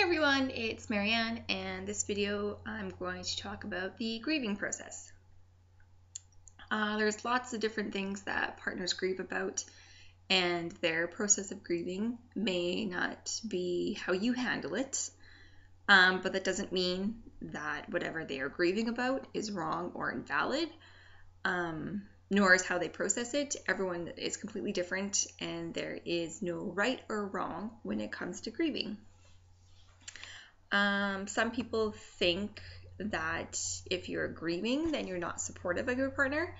everyone, it's Marianne, and this video I'm going to talk about the grieving process. There's lots of different things that partners grieve about, and their process of grieving may not be how you handle it, but that doesn't mean that whatever they are grieving about is wrong or invalid, nor is how they process it. Everyone is completely different, and there is no right or wrong when it comes to grieving. Some people think that if you're grieving, then you're not supportive of your partner.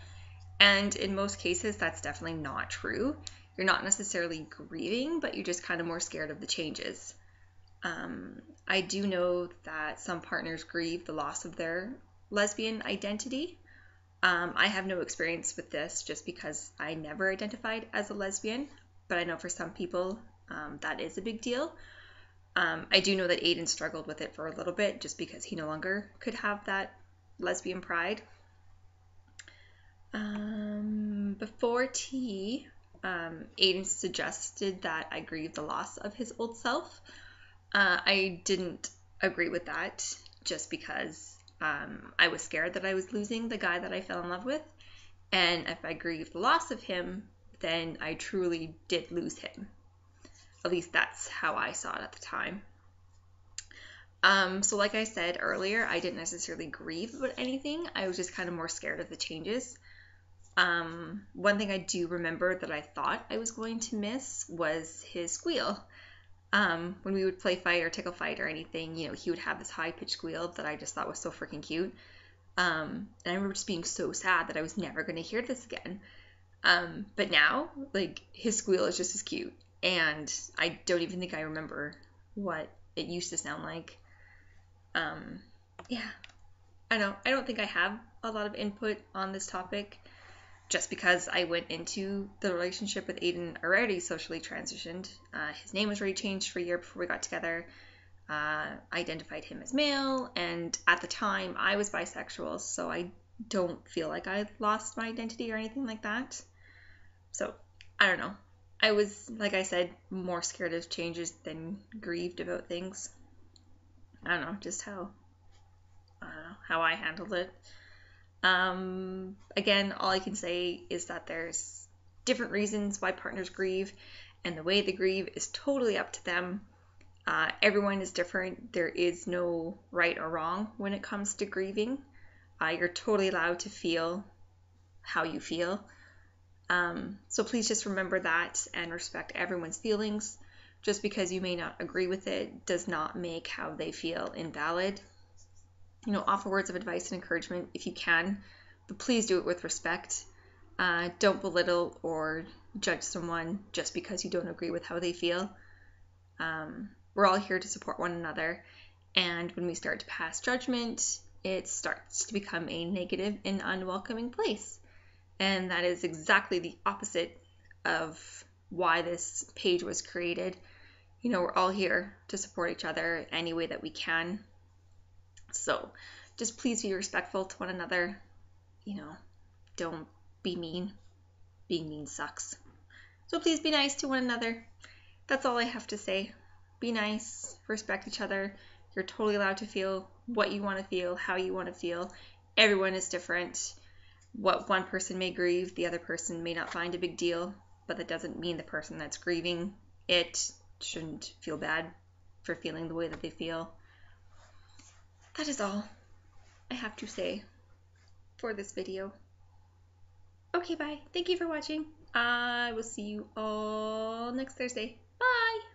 And in most cases, that's definitely not true. You're not necessarily grieving, but you're just kind of more scared of the changes. I do know that some partners grieve the loss of their lesbian identity. I have no experience with this just because I never identified as a lesbian, but I know for some people that is a big deal. I do know that Aiden struggled with it for a little bit just because he no longer could have that lesbian pride. Before tea, Aiden suggested that I grieve the loss of his old self. I didn't agree with that just because I was scared that I was losing the guy that I fell in love with. And if I grieved the loss of him, then I truly did lose him. At least that's how I saw it at the time. So like I said earlier, I didn't necessarily grieve about anything. I was just kind of more scared of the changes. One thing I do remember that I thought I was going to miss was his squeal. When we would play fight or tickle fight or anything, you know, he would have this high-pitched squeal that I just thought was so freaking cute. And I remember just being so sad that I was never going to hear this again. But now, like, his squeal is just as cute. And I don't even think I remember what it used to sound like. Yeah, I don't think I have a lot of input on this topic just because I went into the relationship with Aiden already socially transitioned. His name was already changed for a year before we got together. I identified him as male, and at the time I was bisexual, so I don't feel like I lost my identity or anything like that. So, I don't know. I was, like I said, more scared of changes than grieved about things. I don't know, just how I handled it. Again, all I can say is that there's different reasons why partners grieve, and the way they grieve is totally up to them. Everyone is different. There is no right or wrong when it comes to grieving. You're totally allowed to feel how you feel. So please just remember that and respect everyone's feelings. Just because you may not agree with it does not make how they feel invalid. You know, offer words of advice and encouragement if you can, but please do it with respect. Don't belittle or judge someone just because you don't agree with how they feel. We're all here to support one another, and when we start to pass judgment, it starts to become a negative and unwelcoming place. And that is exactly the opposite of why this page was created. You know, we're all here to support each other any way that we can. So just please be respectful to one another. You know, don't be mean. Being mean sucks. So please be nice to one another. That's all I have to say. Be nice, respect each other. You're totally allowed to feel what you want to feel, how you want to feel. Everyone is different. What one person may grieve, the other person may not find a big deal, but that doesn't mean the person that's grieving it shouldn't feel bad for feeling the way that they feel. That is all I have to say for this video. Okay, bye. Thank you for watching. I will see you all next Thursday. Bye!